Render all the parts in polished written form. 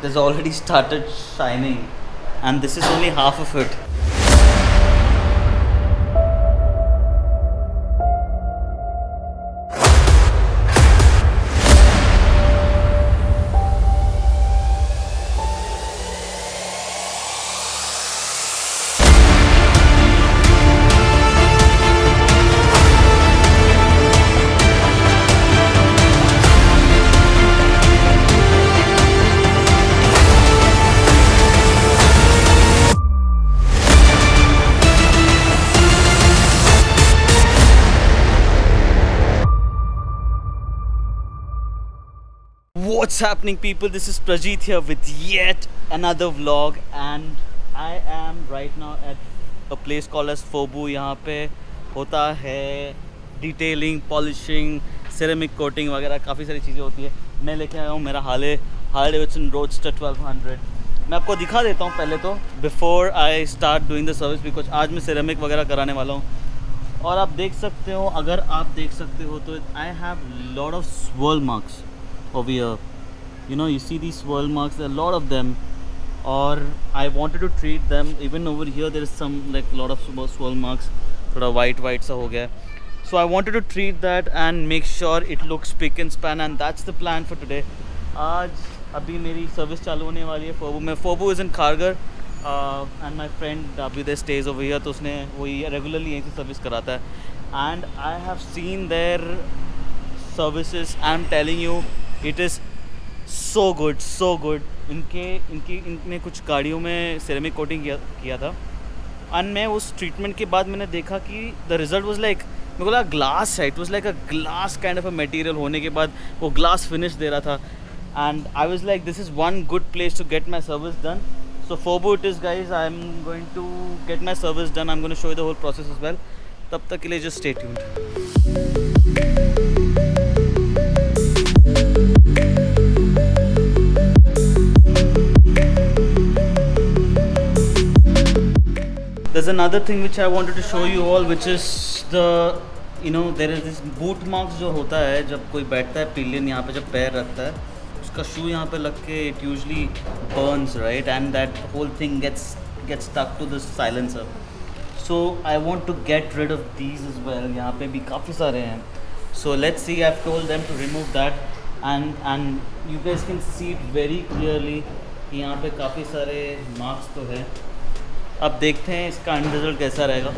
has already started shining, and this is only half of it. What's happening, people? This is Prajit here with yet another vlog, and I am right now at a place called as Fobu. यहाँ पे होता है detailing, polishing, ceramic coating वगैरह काफ़ी सारी चीज़ें होती है। मैं लेके आया हूँ मेरा हार्ले डेविडसन रोडस्टर 1200। मैं आपको दिखा देता हूँ पहले तो, before I start doing the service, because आज मैं सिरेमिक वगैरह कराने वाला हूँ। और आप देख सकते हो, अगर आप देख सकते हो तो I have lot of swirl marks over here. You know, you see these swirl marks, there are a lot of them, or I wanted to treat them. Even over here there is some like lot of swirl marks, thoda white sa ho gaya. So I wanted to treat that and make sure it looks spick and span, and that's the plan for today. आज अभी मेरी service चालू होने वाली है फोबू में। Phobu is in Kharghar and my friend Abhyuday stays over here, तो उसने वही रेगुलरली यहीं से सर्विस कराता है। And I have seen their services. I'm telling you, it is so good, so good. इनने कुछ गाड़ियों में सिरेमिक कोटिंग किया था, एंड मैं उस ट्रीटमेंट के बाद मैंने देखा कि द रिज़ल्ट वाज लाइक, मेरे को लगा ग्लास है, it was like a glass kind of a material होने के बाद वो ग्लास फिनिश दे रहा था। And I was like, this is one good place to get my service done. So फोबू it is guys, I am going to get my service done. I am going to show you the whole process as well. तब तक के लिए just stay tuned. There's another thing which I wanted to show you all, which is the, you know, there is this boot marks जो होता है जब कोई बैठता है पिलियन यहाँ पे, जब पैर रखता है उसका शू यहाँ पे लग के it usually burns, right, and that whole thing gets stuck to the silencer. So I want to get rid of these as well. यहाँ पे भी काफ़ी सारे हैं, so let's see. I've told them to remove that, and you guys can see it very clearly कि यहाँ पे काफ़ी सारे marks तो है। अब देखते हैं इसका एंड रिजल्ट कैसा रहेगा।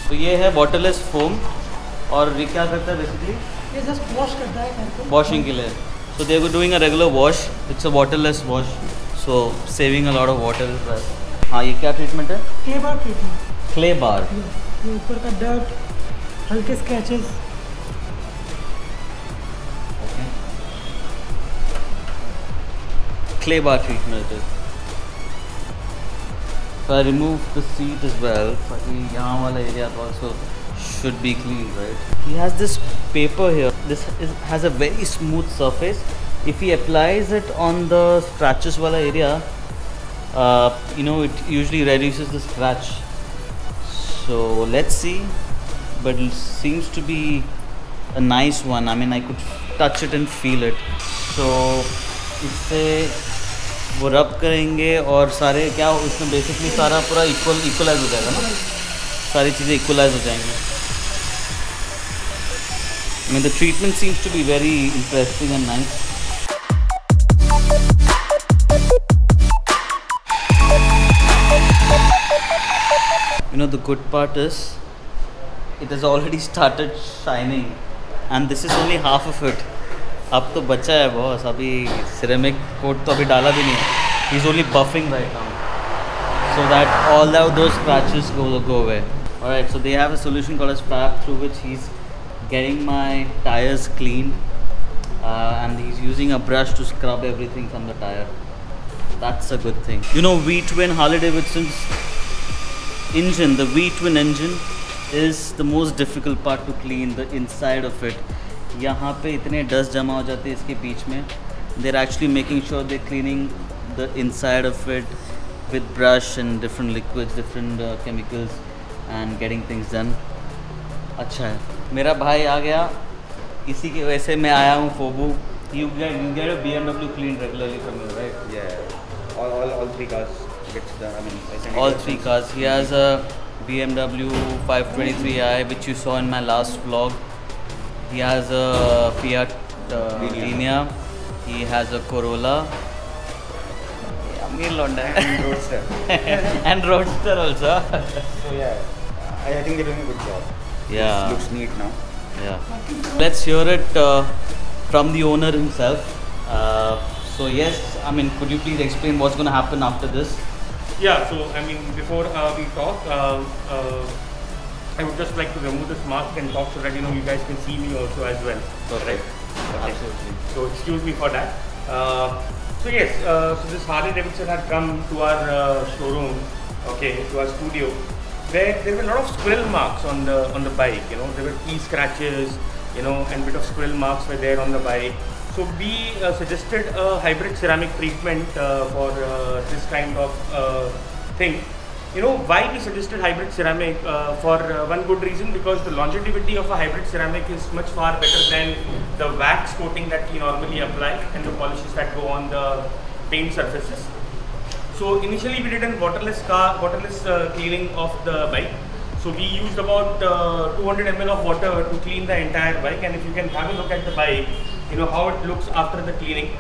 तो ये है वाटरलेस फोम, और ये क्या करता है बेसिकली, ये जस्ट वॉश करता है वॉशिंग के लिए। So they were doing a regular wash, it's a waterless wash, so saving a lot of water. हाँ, ये क्या ट्रीटमेंट है? Clay bar treatment. Clay bar, ये ऊपर का डर्ट, हल्के scratches. Clay bar treatment it is. So I remove the seat as well. यहाँ वाला area also should be clean, right? He has this paper here. This has a very smooth surface. If he applies it on the scratches वाला area, you know, it usually reduces the scratch. So let's see, but it seems to be a nice one. I mean, I could touch it and feel it. So इससे वो रब करेंगे और सारे क्या उसमें basically सारा पूरा इक्वलाइज हो जाएगा ना, सारी चीज़ें इक्वलाइज हो जाएंगी। I mean, the treatment seems to be very interesting and nice. You know, the good part is it has already started shining, and this is only half of it. अब तो बचा है बॉस, अभी ceramic coat तो अभी डाला भी नहीं है। He's only buffing right now, so that all those scratches go away. Alright, so they have a solution called as Fab, through which he's getting my tires clean, and he's using a brush to scrub everything from the tire. That's a good thing. You know, V-twin Harley Davidson's engine, the V-twin engine is the most difficult part to clean, the inside of it. यहाँ पे इतने dust जमा हो जाते हैं इसके बीच में। They're actually making sure they're cleaning the inside of it, with brush and different liquids, different chemicals and getting things done. अच्छा है, मेरा भाई आ गया, इसी की वजह से मैं आया हूँ फोबू. You get a BMW cleaned regularly from you, right? Yeah, all three cars gets done. I mean, essentially All three cars. He has a BMW 523i, which you saw in my last vlog. He has a Fiat Linea. He has a Corolla. Amir Londa. and Roadster. And Roadster also. So yeah, I think they're doing a good job. Yeah. It looks neat now. Yeah. Let's hear it from the owner himself. So yes, I mean, could you please explain what's going to happen after this? Yeah, so I mean, before we talk, I would just like to remove this mask and talk so that you guys can see me also as well. Perfect. Okay. Absolutely. So excuse me for that. So yes, so this Harley Davidson had come to our showroom, okay, to our studio, where there were a lot of squirrel marks on the bike. There were key scratches, and bit of squirrel marks were there on the bike. So we suggested a hybrid ceramic treatment for this kind of thing. Why we suggested hybrid ceramic? For one good reason, because the longevity of a hybrid ceramic is much far better than the wax coating that we normally apply and the polishes that go on the paint surfaces. So initially we did a waterless cleaning of the bike. So we used about 200 ml of water to clean the entire bike, and if you can have a look at the bike, how it looks after the cleaning.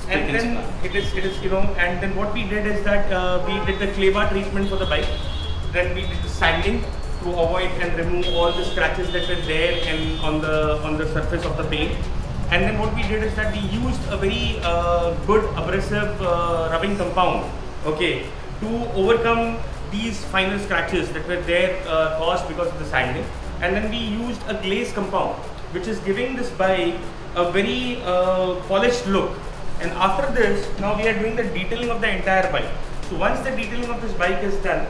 And then it is and then what we did is that we did the clay bar treatment for the bike. Then we did the sanding to avoid and remove all the scratches that were there and on the surface of the paint. And then what we did is that we used a very good abrasive rubbing compound, okay, to overcome these final scratches that were there caused because of the sanding. And then we used a glaze compound, which is giving this bike a very polished look. And after this, now we are doing the detailing of the entire bike. So once the detailing of this bike is done,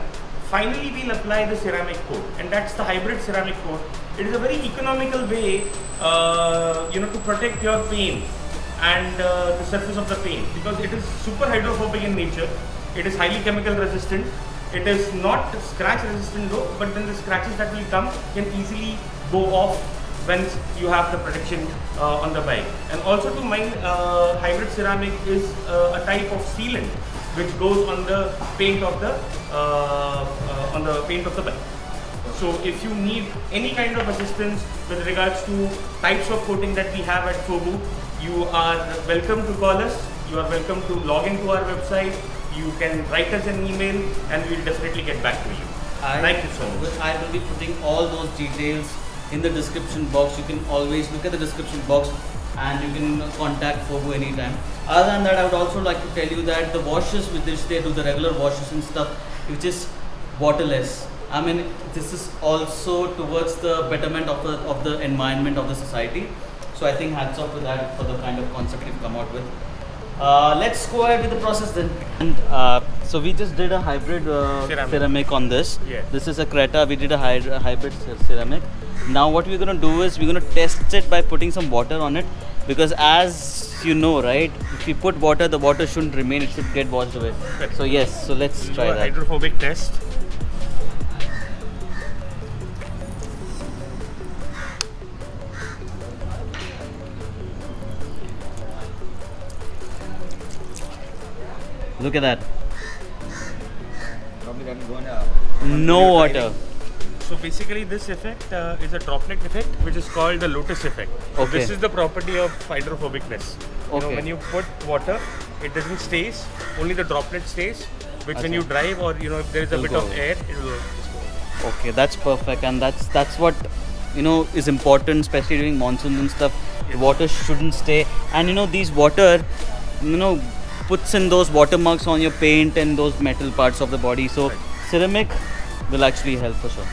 finally we'll apply the ceramic coat, and that's the hybrid ceramic coat. It is a very economical way, to protect your paint and the surface of the paint, because it is super hydrophobic in nature. It is highly chemical resistant. It is not scratch resistant though, but then the scratches that will come can easily go off once you have the protection on the bike. And also to mind, hybrid ceramic is a type of sealant which goes on the paint of the bike. So if you need any kind of assistance with regards to types of coating that we have at Fobu, you are welcome to call us. You are welcome to log into our website. You can write us an email and we will definitely get back to you. Thank you so much. I will be putting all those details in the description box. You can always look at the description box and you can contact Fobu anytime. Other than that, I would also like to tell you that the washes with which they do the regular washes and stuff, which is waterless. I mean, this is also towards the betterment of the environment of the society. So I think hats off to that for the kind of concept you've come out with. Let's go ahead with the process then. And so we just did a hybrid ceramic on this. Yeah. This is a Creta. We did a hybrid ceramic. Now what we're going to do is we're going to test it by putting some water on it, because as you know, right, if you put water, the water shouldn't remain, it should get washed away. Correct. So yes, so let's try Do a that. hydrophobic test. Look at that. Probably that will go in No water. So basically this effect is a droplet effect, which is called the lotus effect. So Okay. this is the property of hydrophobicness. Okay. When you put water, it doesn't stays, only the droplet stays, which when you drive or if there is a It'll bit go of away. air, it will just go. Okay, that's perfect, and that's what is important, especially during monsoons and stuff. The water shouldn't stay, and these water puts in those watermarks on your paint and those metal parts of the body. So Right. ceramic will actually help for sure.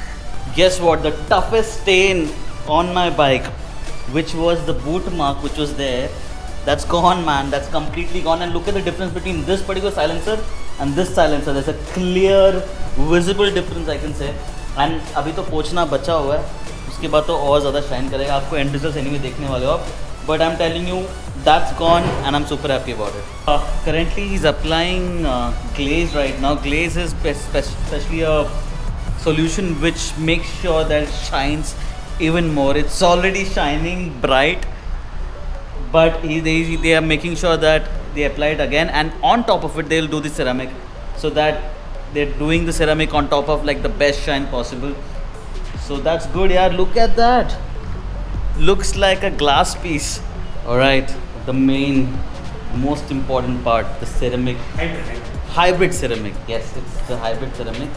Guess what? The toughest stain on my bike, which was the boot mark, which was there, that's gone, man. That's completely gone. And look at the difference between this particular silencer and this silencer. There's a clear, visible difference, I can say. And अभी तो पोंछना बचा हुआ है, उसके बाद तो और ज़्यादा शाइन करेगा. आपको एंड रिजल्ट्स एनीवे देखने वाले हो आप. but I'm telling you, that's gone and I'm super happy about it. Currently he's applying glaze right now. Glaze is especially a solution which makes sure that it shines even more. It's already shining bright, but they are making sure that they apply it again, and on top of it they'll do the ceramic, so that they're doing the ceramic on top of like the best shine possible. So that's good. Yeah, look at that, looks like a glass piece. All right, the most important part, the ceramic. Hybrid ceramic. Yes, it's the hybrid ceramic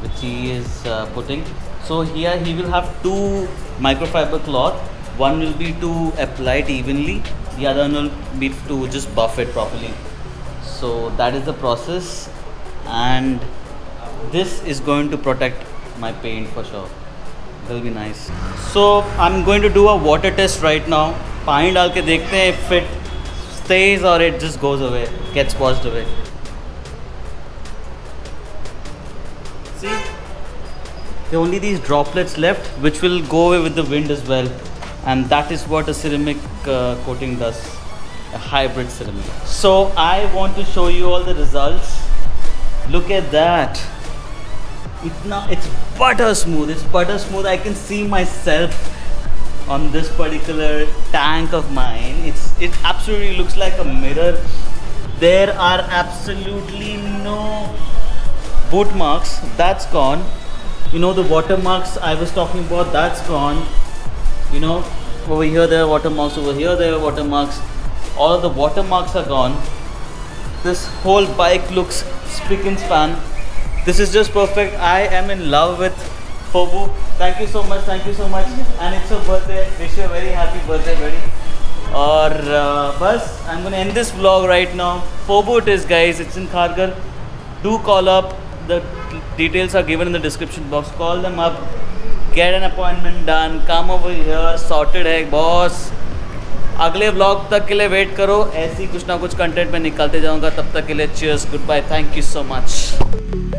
which he is putting. So here he will have two microfiber cloth. One will be to apply it evenly, the other one will be to just buff it properly. So that is the process, and this is going to protect my paint for sure. It will be nice. So I'm going to do a water test right now. पानी डाल के देखते हैं if it stays or it just goes away, gets washed away. See, there are only these droplets left which will go away with the wind as well, and that is what a ceramic coating does, a hybrid ceramic. So I want to show you all the results. Look at that. It's butter smooth. It's butter smooth. I can see myself on this particular tank of mine. It absolutely looks like a mirror. There are absolutely no boot marks. That's gone. You know, the watermarks I was talking about, that's gone. You know, over here there are watermarks, over here there are watermarks. All of the watermarks are gone. This whole bike looks spick and span. This is just perfect. I am in love with Fobu. Thank you so much, and it's your birthday. Wish you a very happy birthday, buddy. Or bus, I'm gonna end this vlog right now. Fobu it is, guys. It's in Kharghar. Do call up. The details are given in the description box. Call them up, get an appointment done, come over here, sorted है boss. अगले vlog तक के लिए wait करो, ऐसी कुछ ना कुछ content में निकालते जाऊँगा. तब तक के लिए cheers, goodbye, thank you so much.